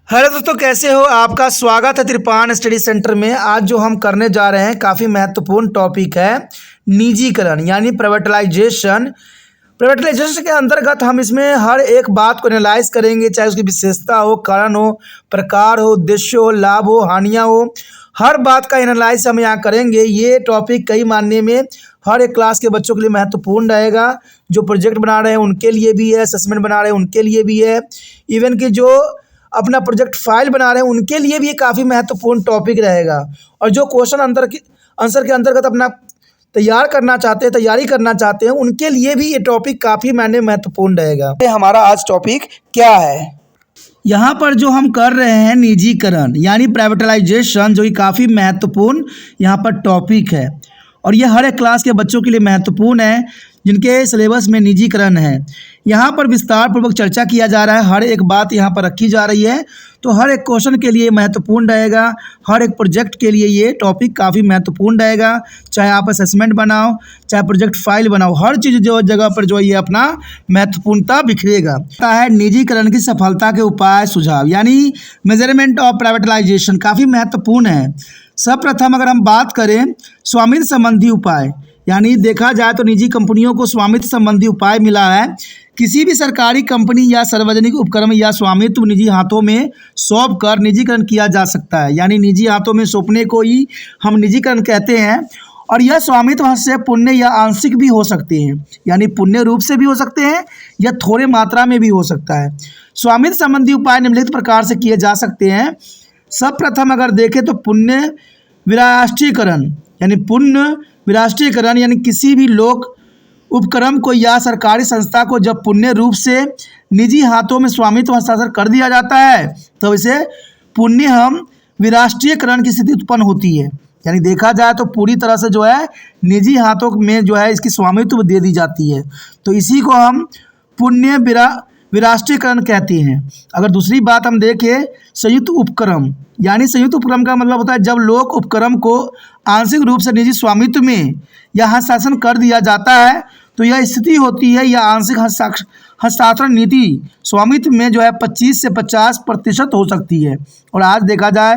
Hello दोस्तों, कैसे हो? आपका स्वागत है त्रिपान स्टडी सेंटर में। आज जो हम करने जा रहे हैं काफ़ी महत्वपूर्ण टॉपिक है निजीकरण यानी प्राइवेटाइजेशन। प्राइवेटाइजेशन के अंतर्गत हम इसमें हर एक बात को एनालाइज करेंगे, चाहे उसकी विशेषता हो, कारण हो, प्रकार हो, उद्देश्य हो, लाभ हो, हानियाँ हो। हर बात का एनालाइज हम यहाँ करेंगे। ये टॉपिक कई मायने में हर एक क्लास के बच्चों के लिए महत्वपूर्ण रहेगा। जो प्रोजेक्ट बना रहे हैं उनके लिए भी है, असेसमेंट बना रहे हैं उनके लिए भी है, इवन कि जो अपना प्रोजेक्ट फाइल बना रहे हैं उनके लिए भी ये काफ़ी महत्वपूर्ण टॉपिक रहेगा। और जो क्वेश्चन आंसर के अंतर्गत अपना तैयारी करना चाहते हैं उनके लिए भी ये टॉपिक काफ़ी मायने महत्वपूर्ण रहेगा। हमारा आज टॉपिक क्या है? यहाँ पर जो हम कर रहे हैं निजीकरण यानी प्राइवेटाइजेशन, जो कि काफ़ी महत्वपूर्ण यहाँ पर टॉपिक है और ये हर एक क्लास के बच्चों के लिए महत्वपूर्ण है जिनके सिलेबस में निजीकरण है। यहाँ पर विस्तार पूर्वक चर्चा किया जा रहा है, हर एक बात यहाँ पर रखी जा रही है, तो हर एक क्वेश्चन के लिए महत्वपूर्ण रहेगा। हर एक प्रोजेक्ट के लिए ये टॉपिक काफ़ी महत्वपूर्ण रहेगा। चाहे आप असेसमेंट बनाओ, चाहे प्रोजेक्ट फाइल बनाओ, हर चीज़ जो जगह पर जो है ये अपना महत्वपूर्णता बिखरेगा। है निजीकरण की सफलता के उपाय सुझाव यानी मेजरमेंट ऑफ प्राइवेटाइजेशन काफ़ी महत्वपूर्ण है। सर्वप्रथम अगर हम बात करें स्वामित्व संबंधी उपाय, यानी देखा जाए तो निजी कंपनियों को स्वामित्व संबंधी उपाय मिला है। किसी भी सरकारी कंपनी या सार्वजनिक उपक्रम या स्वामित्व निजी हाथों में सौंप कर निजीकरण किया जा सकता है, यानी निजी हाथों में सौंपने को ही हम निजीकरण कहते हैं। और यह स्वामित्व से पुण्य या आंशिक भी हो सकते हैं, यानी पुण्य रूप से भी हो सकते हैं या थोड़े मात्रा में भी हो सकता है। स्वामित्व संबंधी उपाय निम्नलिखित प्रकार से किए जा सकते हैं। सर्वप्रथम अगर देखें तो पुण्य विराष्ट्रीयकरण यानी किसी भी लोक उपक्रम को या सरकारी संस्था को जब पुण्य रूप से निजी हाथों में स्वामित्व हस्तांतरण कर दिया जाता है तो इसे पुण्य हम विराष्ट्रीयकरण की स्थिति उत्पन्न होती है। यानी देखा जाए तो पूरी तरह से जो है निजी हाथों में जो है इसकी स्वामित्व दे दी जाती है, तो इसी को हम पुण्य विराष्ट्रीयकरण कहते हैं। अगर दूसरी बात हम देखें संयुक्त उपक्रम, यानी संयुक्त उपक्रम का मतलब होता है जब लोक उपक्रम को आंशिक रूप से निजी स्वामित्व में या हस्तांतरण कर दिया जाता है तो यह स्थिति होती है या आंशिक हस्तांतरण नीति स्वामित्व में जो है 25 से 50% हो सकती है। और आज देखा जाए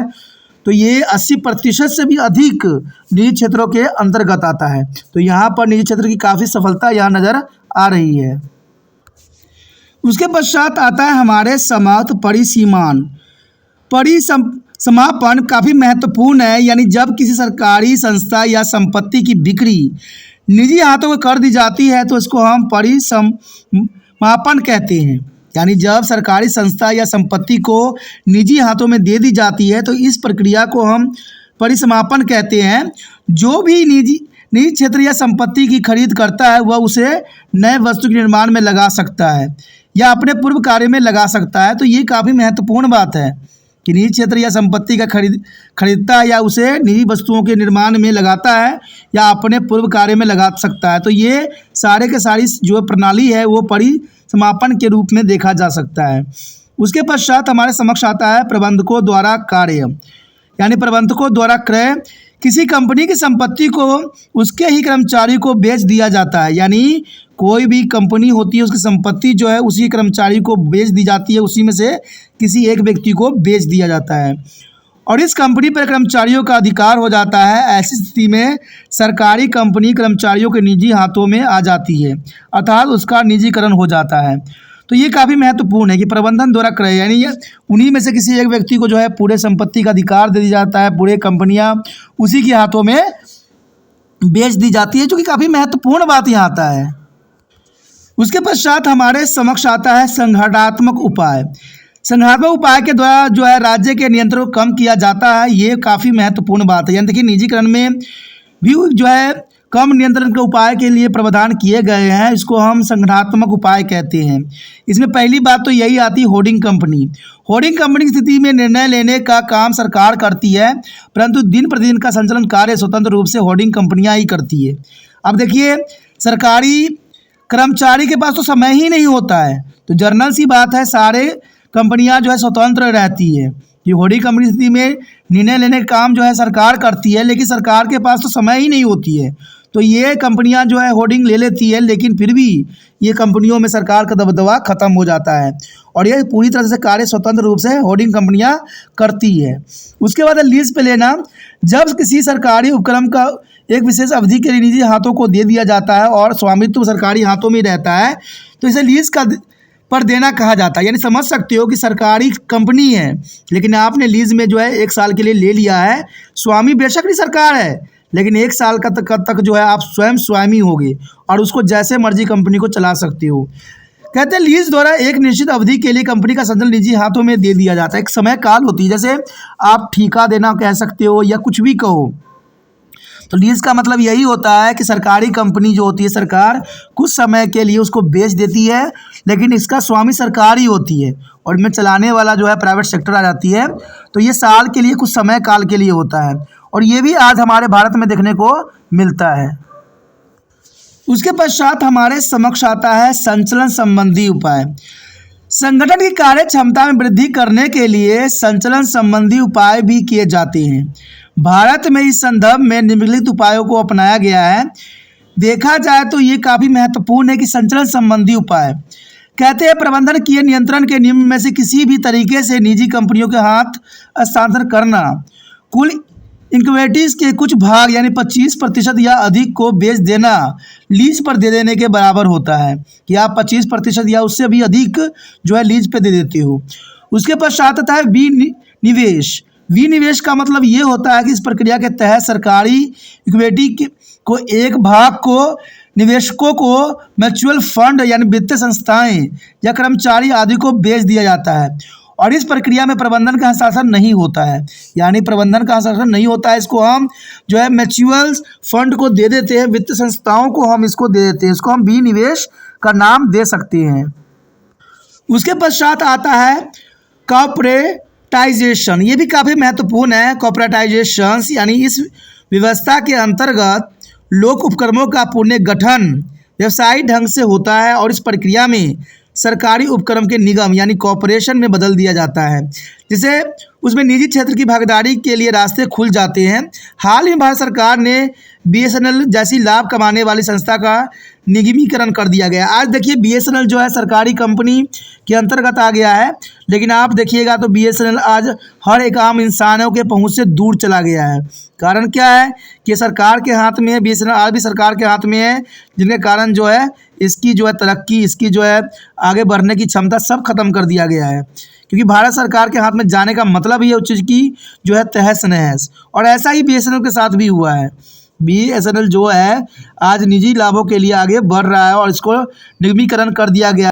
तो ये 80% से भी अधिक निजी क्षेत्रों के अंतर्गत आता है। तो यहाँ पर निजी क्षेत्र की काफ़ी सफलता यहाँ नज़र आ रही है। उसके पश्चात आता है हमारे समाप्त समापन काफ़ी महत्वपूर्ण है, यानी जब किसी सरकारी संस्था या संपत्ति की बिक्री निजी हाथों में कर दी जाती है तो इसको हम परिसमापन कहते हैं। यानी जब सरकारी संस्था या संपत्ति को निजी हाथों में दे दी जाती है तो इस प्रक्रिया को हम परिसमापन कहते हैं। जो भी निजी क्षेत्र या संपत्ति की खरीद करता है वह उसे नए वस्तु के निर्माण में लगा सकता है या अपने पूर्व कार्य में लगा सकता है। तो ये काफ़ी महत्वपूर्ण बात है कि निजी क्षेत्र या संपत्ति का खरीदता है या उसे निजी वस्तुओं के निर्माण में लगाता है या अपने पूर्व कार्य में लगा सकता है। तो ये सारे के सारी जो प्रणाली है वो परिसमापन के रूप में देखा जा सकता है। उसके पश्चात हमारे समक्ष आता है प्रबंधकों द्वारा कार्य, यानी प्रबंधकों द्वारा क्रय। किसी कंपनी की संपत्ति को उसके ही कर्मचारी को बेच दिया जाता है, यानी कोई भी कंपनी होती है उसकी संपत्ति जो है उसी कर्मचारी को बेच दी जाती है, उसी में से किसी एक व्यक्ति को बेच दिया जाता है और इस कंपनी पर कर्मचारियों का अधिकार हो जाता है। ऐसी स्थिति में सरकारी कंपनी कर्मचारियों के निजी हाथों में आ जाती है, अर्थात उसका निजीकरण हो जाता है। तो ये काफ़ी महत्वपूर्ण है कि प्रबंधन द्वारा क्रय, यानी उन्हीं में से किसी एक व्यक्ति को जो है पूरे संपत्ति का अधिकार दे दिया जाता है, पूरे कंपनियां उसी के हाथों में बेच दी जाती है, जो कि काफ़ी महत्वपूर्ण बात यहाँ आता है। उसके पश्चात हमारे समक्ष आता है संगठनात्मक उपाय। संगठनात्मक उपाय के द्वारा जो है राज्य के नियंत्रण को कम किया जाता है, ये काफ़ी महत्वपूर्ण बात है। यानी देखिए निजीकरण में भी जो है कम नियंत्रण के उपाय के लिए प्रावधान किए गए हैं, इसको हम संगठनात्मक उपाय कहते हैं। इसमें पहली बात तो यही आती है होर्डिंग कंपनी। होर्डिंग कंपनी की स्थिति में निर्णय लेने का काम सरकार करती है, परंतु दिन प्रतिदिन का संचालन कार्य स्वतंत्र रूप से होर्डिंग कंपनियां ही करती है। अब देखिए सरकारी कर्मचारी के पास तो समय ही नहीं होता है, तो जर्नल सी बात है सारे कंपनियां जो है स्वतंत्र रहती है। ये होर्डिंग कंपनी स्थिति में निर्णय लेने का काम जो है सरकार करती है, लेकिन सरकार के पास तो समय ही नहीं होती है, तो ये कंपनियां जो है होर्डिंग ले लेती है, लेकिन फिर भी ये कंपनियों में सरकार का दबदबा खत्म हो जाता है और ये पूरी तरह से कार्य स्वतंत्र रूप से होर्डिंग कंपनियां करती है। उसके बाद लीज पे लेना, जब किसी सरकारी उपक्रम का एक विशेष अवधि के लिए निजी हाथों को दे दिया जाता है और स्वामित्व सरकारी हाथों में रहता है, तो इसे लीज का पर देना कहा जाता है। यानी समझ सकते हो कि सरकारी कंपनी है, लेकिन आपने लीज में जो है 1 साल के लिए ले लिया है। स्वामी बेशक नहीं सरकार है, लेकिन 1 साल का तक जो है आप स्वयं स्वामी होगे और उसको जैसे मर्जी कंपनी को चला सकते हो। कहते हैं लीज द्वारा एक निश्चित अवधि के लिए कंपनी का संचालन निजी हाथों में दे दिया जाता है। एक समय काल होती है, जैसे आप ठेका देना कह सकते हो या कुछ भी कहो। तो लीज का मतलब यही होता है कि सरकारी कंपनी जो होती है, सरकार कुछ समय के लिए उसको बेच देती है, लेकिन इसका स्वामी सरकार ही होती है और इनमें चलाने वाला जो है प्राइवेट सेक्टर आ जाती है। तो ये साल के लिए, कुछ समय काल के लिए होता है और ये भी आज हमारे भारत में देखने को मिलता है। उसके पश्चात हमारे समक्ष आता है संचालन संबंधी उपाय। संगठन की कार्य क्षमता में वृद्धि करने के लिए संचालन संबंधी उपाय भी किए जाते हैं। भारत में इस संदर्भ में निम्नलिखित उपायों को अपनाया गया है। देखा जाए तो ये काफ़ी महत्वपूर्ण है कि संचालन संबंधी उपाय कहते हैं प्रबंधन किए नियंत्रण के नियम में से किसी भी तरीके से निजी कंपनियों के हाथ हस्तांतरण करना, कुल इक्विटीज के कुछ भाग यानी 25% या अधिक को बेच देना लीज पर दे देने के बराबर होता है कि आप 25% या उससे भी अधिक जो है लीज पे दे देते हो। उसके पश्चात आता है विनिवेश। विनिवेश का मतलब ये होता है कि इस प्रक्रिया के तहत सरकारी इक्विटी को एक भाग को निवेशकों को म्यूचुअल फंड यानी वित्तीय संस्थाएं या कर्मचारी आदि को बेच दिया जाता है और इस प्रक्रिया में प्रबंधन का हस्तांतरण नहीं होता है। यानी प्रबंधन का हस्तांतरण नहीं होता है, इसको हम जो है म्यूचुअल फंड को दे देते हैं, वित्तीय संस्थाओं को हम इसको दे देते हैं, इसको हम विनिवेश का नाम दे सकते हैं। उसके पश्चात आता है कॉर्पोरेटाइजेशन। ये भी काफ़ी महत्वपूर्ण है। कॉर्पोरेटाइजेशन यानी इस व्यवस्था के अंतर्गत लोक उपक्रमों का पुनर्गठन व्यवसायिक ढंग से होता है और इस प्रक्रिया में सरकारी उपक्रम के निगम यानी कॉरपोरेशन में बदल दिया जाता है, जिसे उसमें निजी क्षेत्र की भागीदारी के लिए रास्ते खुल जाते हैं। हाल ही में भारत सरकार ने बीएसएनएल जैसी लाभ कमाने वाली संस्था का निगमीकरण कर दिया गया। आज देखिए बीएसएनएल जो है सरकारी कंपनी के अंतर्गत आ गया है, लेकिन आप देखिएगा तो बीएसएनएल आज हर एक आम इंसानों के पहुंच से दूर चला गया है। कारण क्या है कि सरकार के हाथ में है, बीएसएनएल आज भी सरकार के हाथ में है, जिनके कारण जो है इसकी जो है तरक्की, इसकी जो है आगे बढ़ने की क्षमता सब खत्म कर दिया गया है। क्योंकि भारत सरकार के हाथ में जाने का मतलब ही है उस चीज़ की जो है तहस नहस। और ऐसा ही बीएसएनएल के साथ भी हुआ है। बीएसएनएल जो है आज निजी लाभों के लिए आगे बढ़ रहा है और इसको निगमीकरण कर दिया गया।